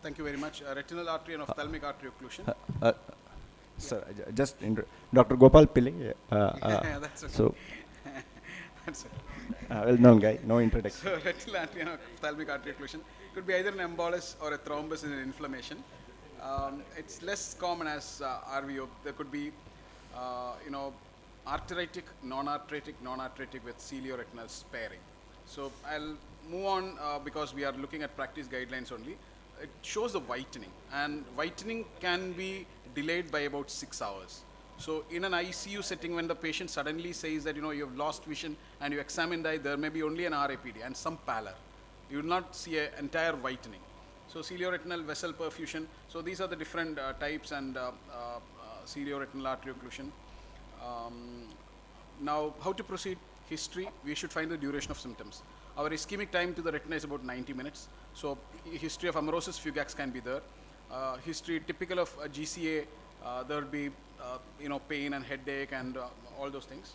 Thank you very much. Retinal artery and ophthalmic artery occlusion. Uh, Sir, Dr. Gopal Pillai. Yeah, that's okay. So, That's okay. well-known guy, no introduction. So retinal artery and ophthalmic artery occlusion could be either an embolus or a thrombus in an inflammation. It's less common as RVO. There could be, arteritic, non-arteritic with cilioretinal sparing. So I'll move on because we are looking at practice guidelines only. It shows the whitening, and whitening can be delayed by about 6 hours. So in an ICU setting, when the patient suddenly says that you have lost vision and you examine the eye, there may be only an RAPD and some pallor. You will not see an entire whitening. So cilioretinal vessel perfusion. So these are the different types and cilioretinal artery occlusion. Now, how to proceed? History, we should find the duration of symptoms. Our ischemic time to the retina is about 90 minutes. So history of amaurosis fugax can be there. History typical of GCA, there will be pain and headache and all those things.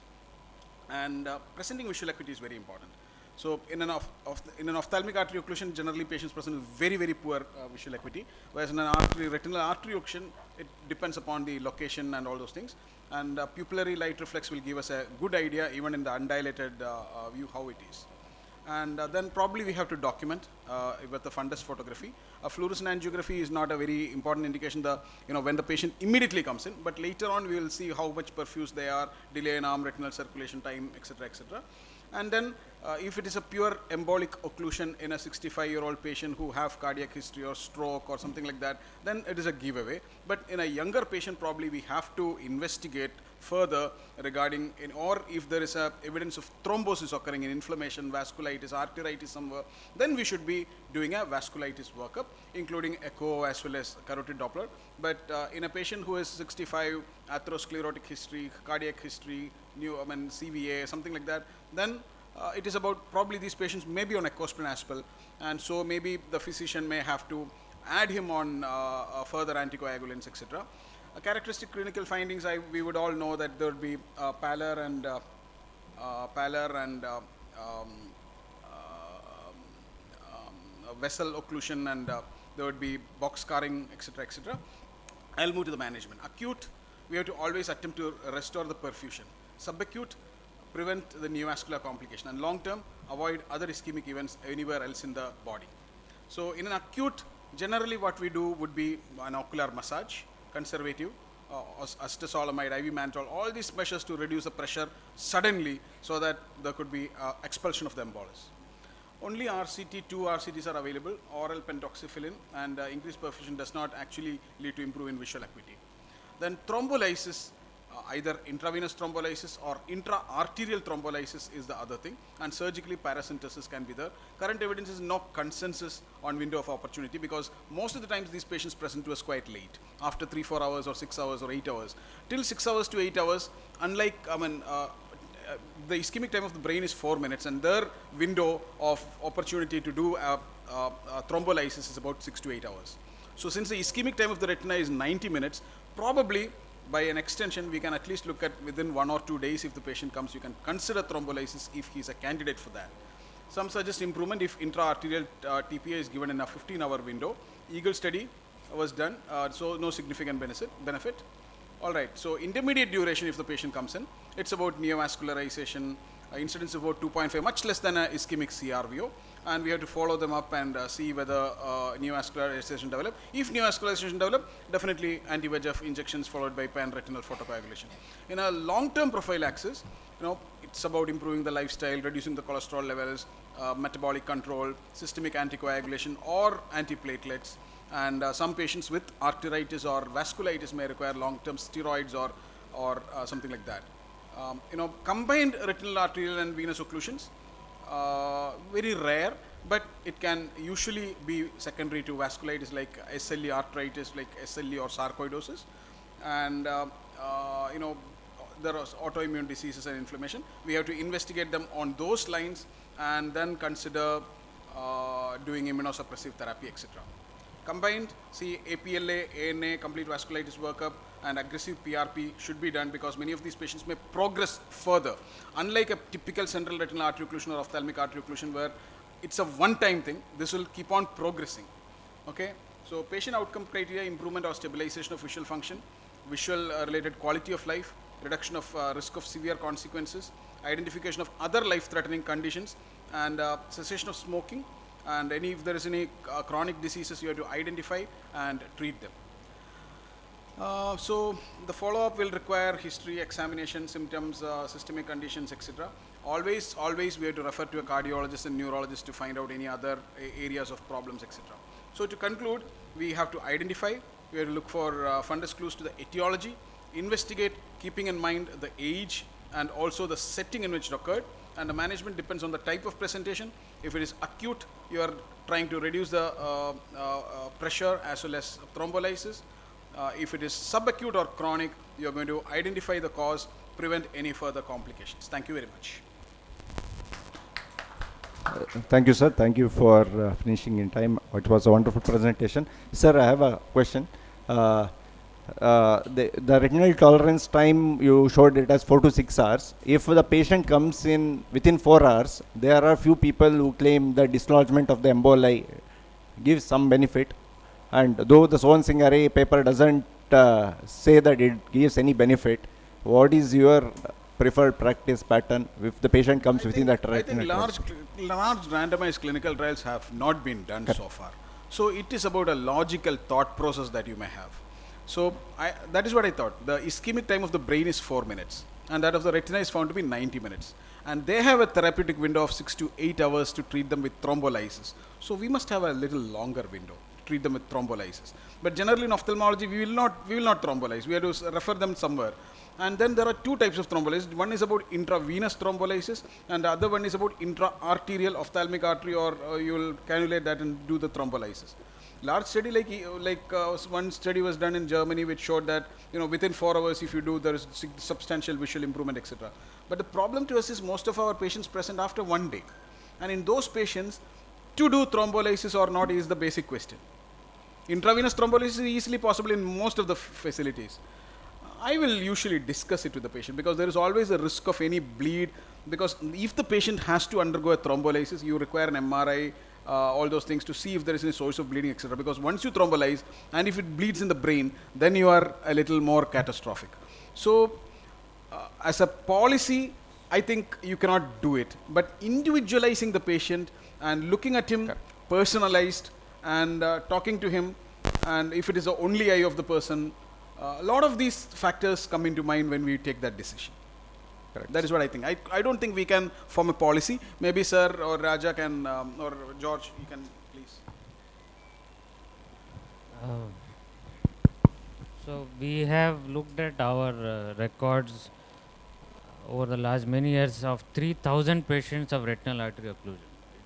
And presenting visual acuity is very important. So in an ophthalmic artery occlusion, generally patients present with very, very poor visual acuity, whereas in an retinal artery occlusion, it depends upon the location and all those things. And pupillary light reflex will give us a good idea, even in the undilated view, how it is. And then probably we have to document with the fundus photography. A fluorescent angiography is not a very important indication when the patient immediately comes in, but later on we will see how much perfused they are, delay in arm retinal circulation time, etc., etc. And then if it is a pure embolic occlusion in a 65-year-old patient who have cardiac history or stroke or something like that, then it is a giveaway. But in a younger patient, probably we have to investigate further regarding or if there is a evidence of thrombosis occurring in inflammation, vasculitis, arteritis somewhere, then we should be doing a vasculitis workup, including echo as well as carotid Doppler. But in a patient who is 65, atherosclerotic history, cardiac history, CVA, something like that, then it is about probably these patients may be on echosprin aspal, and so maybe the physician may have to add him on further anticoagulants, etc. Characteristic clinical findings, we would all know that there would be pallor and vessel occlusion, and there would be box scarring, etc., etc. I'll move to the management. Acute, we have to always attempt to restore the perfusion. Subacute, prevent the neovascular complication, and long term, avoid other ischemic events anywhere else in the body. So in an acute, generally what we do would be an ocular massage, conservative, acetazolamide, IV mannitol, all these measures to reduce the pressure suddenly so that there could be expulsion of the embolus. Only RCT, 2 RCTs are available, oral pentoxifillin, and increased perfusion does not actually lead to improvement in visual acuity. Then thrombolysis, either intravenous thrombolysis or intra-arterial thrombolysis is the other thing, and surgically paracentesis can be there. Current evidence is no consensus on window of opportunity, because most of the times these patients present to us quite late, after 3-4 hours or 6 hours or 8 hours. Till 6 hours to 8 hours, unlike, the ischemic time of the brain is 4 minutes, and their window of opportunity to do thrombolysis is about 6 to 8 hours. So since the ischemic time of the retina is 90 minutes, probably by an extension, we can at least look at within 1 or 2 days. If the patient comes, you can consider thrombolysis if he is a candidate for that. Some suggest improvement if intra-arterial TPA is given in a 15-hour window. Eagle study was done, so no significant benefit. All right, so intermediate duration if the patient comes in, it's about neovascularization, incidence of about 2.5, much less than a ischemic CRVO. And we have to follow them up and see whether neovascularization develop. If neovascularization develop, definitely anti-VEGF injections followed by pan-retinal photocoagulation. In a long-term prophylaxis, it's about improving the lifestyle, reducing the cholesterol levels, metabolic control, systemic anticoagulation or antiplatelets. And some patients with arteritis or vasculitis may require long-term steroids or something like that. Combined retinal arterial and venous occlusions, very rare, but it can usually be secondary to vasculitis like SLE arthritis, like SLE or sarcoidosis. And there are autoimmune diseases and inflammation. We have to investigate them on those lines and then consider doing immunosuppressive therapy, etc. Combined, see APLA, ANA, complete vasculitis workup, and aggressive PRP should be done, because many of these patients may progress further. Unlike a typical central retinal artery occlusion or ophthalmic artery occlusion where it's a one-time thing, this will keep on progressing. Okay, So patient outcome criteria: improvement or stabilization of visual function, visual related quality of life, reduction of risk of severe consequences, identification of other life-threatening conditions, and cessation of smoking. And if there is any chronic diseases, you have to identify and treat them. So the follow-up will require history, examination, symptoms, systemic conditions, etc. Always we have to refer to a cardiologist and neurologist to find out any other areas of problems, etc. So to conclude, we have to identify, we have to look for fundus clues to the etiology, investigate keeping in mind the age and also the setting in which it occurred, and the management depends on the type of presentation. If it is acute, you are trying to reduce the pressure as well as thrombolysis. If it is subacute or chronic, you are going to identify the cause, prevent any further complications. Thank you very much. Thank you, sir. Thank you for finishing in time. It was a wonderful presentation. Sir, I have a question. The retinal tolerance time, you showed it as 4 to 6 hours. If the patient comes in within 4 hours, there are few people who claim the dislodgement of the emboli gives some benefit. And though the Sohan Singh array paper doesn't say that it gives any benefit, what is your preferred practice pattern if the patient comes within that retinal? I think large randomized clinical trials have not been done so far. So it is about a logical thought process that you may have. So that is what I thought. The ischemic time of the brain is 4 minutes, and that of the retina is found to be 90 minutes. And they have a therapeutic window of 6 to 8 hours to treat them with thrombolysis. So we must have a little longer window to treat them with thrombolysis. But generally in ophthalmology, we will not thrombolyze. We have to refer them somewhere. And then there are two types of thrombolysis. One is about intravenous thrombolysis, and the other one is about intra-arterial ophthalmic artery, or you will cannulate that and do the thrombolysis. Large study one study was done in Germany which showed that within 4 hours if you do, there is substantial visual improvement, etc. But the problem to us is most of our patients present after 1 day, and in those patients to do thrombolysis or not is the basic question. Intravenous thrombolysis is easily possible in most of the facilities. I will usually discuss it with the patient because there is always a risk of any bleed, because if the patient has to undergo a thrombolysis, you require an MRI, all those things to see if there is any source of bleeding, etc. Because once you thrombolyze and if it bleeds in the brain, then you are a little more catastrophic. So as a policy, I think you cannot do it, but individualizing the patient and looking at him personalized and talking to him, and if it is the only eye of the person, a lot of these factors come into mind when we take that decision. Correct. That is what I think. I don't think we can form a policy. Maybe sir or Raja can, or George, you can please. So we have looked at our records over the last many years of 3,000 patients of retinal artery occlusion.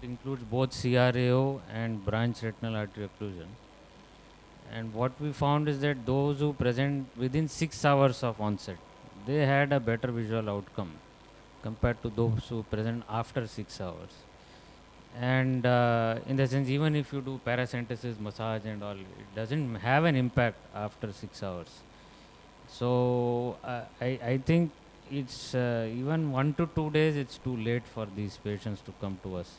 It includes both CRAO and branch retinal artery occlusion. And what we found is that those who present within 6 hours of onset, they had a better visual outcome compared to those who present after 6 hours. And in the sense, even if you do paracentesis, massage and all, it doesn't have an impact after 6 hours. So I think it's even 1 to 2 days, it's too late for these patients to come to us.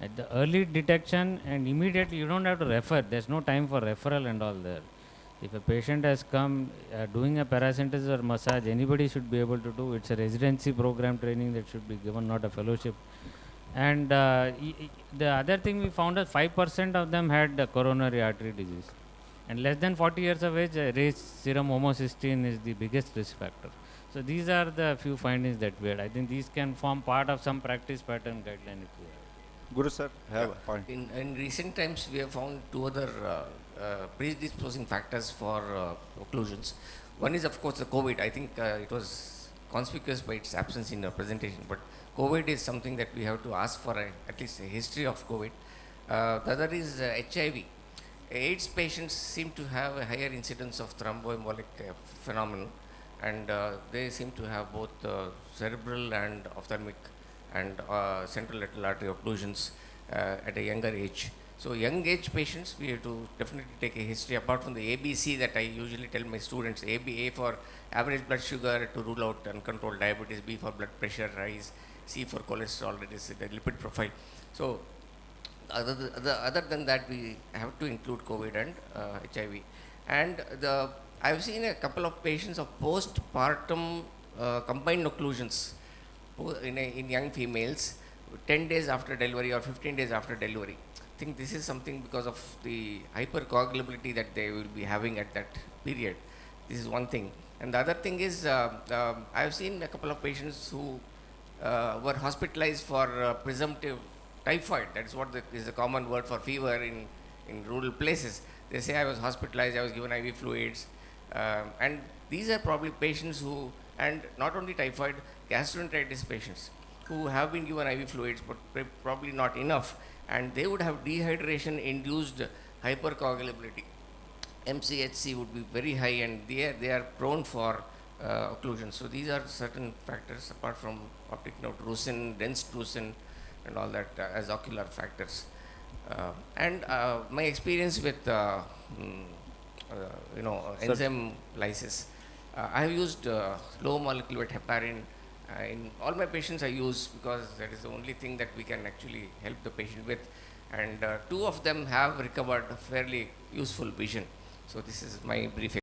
At the early detection and immediately, you don't have to refer. There's no time for referral and all there. If a patient has come doing a paracentesis or massage, anybody should be able to do. It's a residency program training that should be given, not a fellowship. And the other thing we found is 5% of them had coronary artery disease. And less than 40 years of age, raised serum homocysteine is the biggest risk factor. So these are the few findings that we had. I think these can form part of some practice pattern guideline if we have. Guru sir, have a point. In recent times, we have found two other predisposing factors for occlusions. One is, of course, the COVID. I think it was conspicuous by its absence in the presentation, but COVID is something that we have to ask for at least a history of COVID. The other is HIV. AIDS patients seem to have a higher incidence of thromboembolic phenomenon, and they seem to have both cerebral and ophthalmic and central retinal artery occlusions at a younger age. So young age patients, we have to definitely take a history, apart from the ABC that I usually tell my students. A for average blood sugar to rule out uncontrolled diabetes, B for blood pressure rise, C for cholesterol, that is the lipid profile. So other than that, we have to include COVID and HIV. And I've seen a couple of patients of postpartum combined occlusions in young females 10 days after delivery or 15 days after delivery. I think this is something because of the hypercoagulability that they will be having at that period. This is one thing. And the other thing is, I've seen a couple of patients who were hospitalized for presumptive typhoid. That's what is a common word for fever in rural places. They say I was hospitalized, I was given IV fluids. And these are probably patients who, and not only typhoid, gastroenteritis patients who have been given IV fluids, but probably not enough. And they would have dehydration induced hypercoagulability. MCHC would be very high, and they are prone for occlusion. So these are certain factors apart from optic nerve drusen, dense drusen, and all that as ocular factors. And my experience with enzyme lysis, I have used low molecular weight heparin. In all my patients I use because that is the only thing that we can actually help the patient with. And 2 of them have recovered fairly useful vision. So this is my brief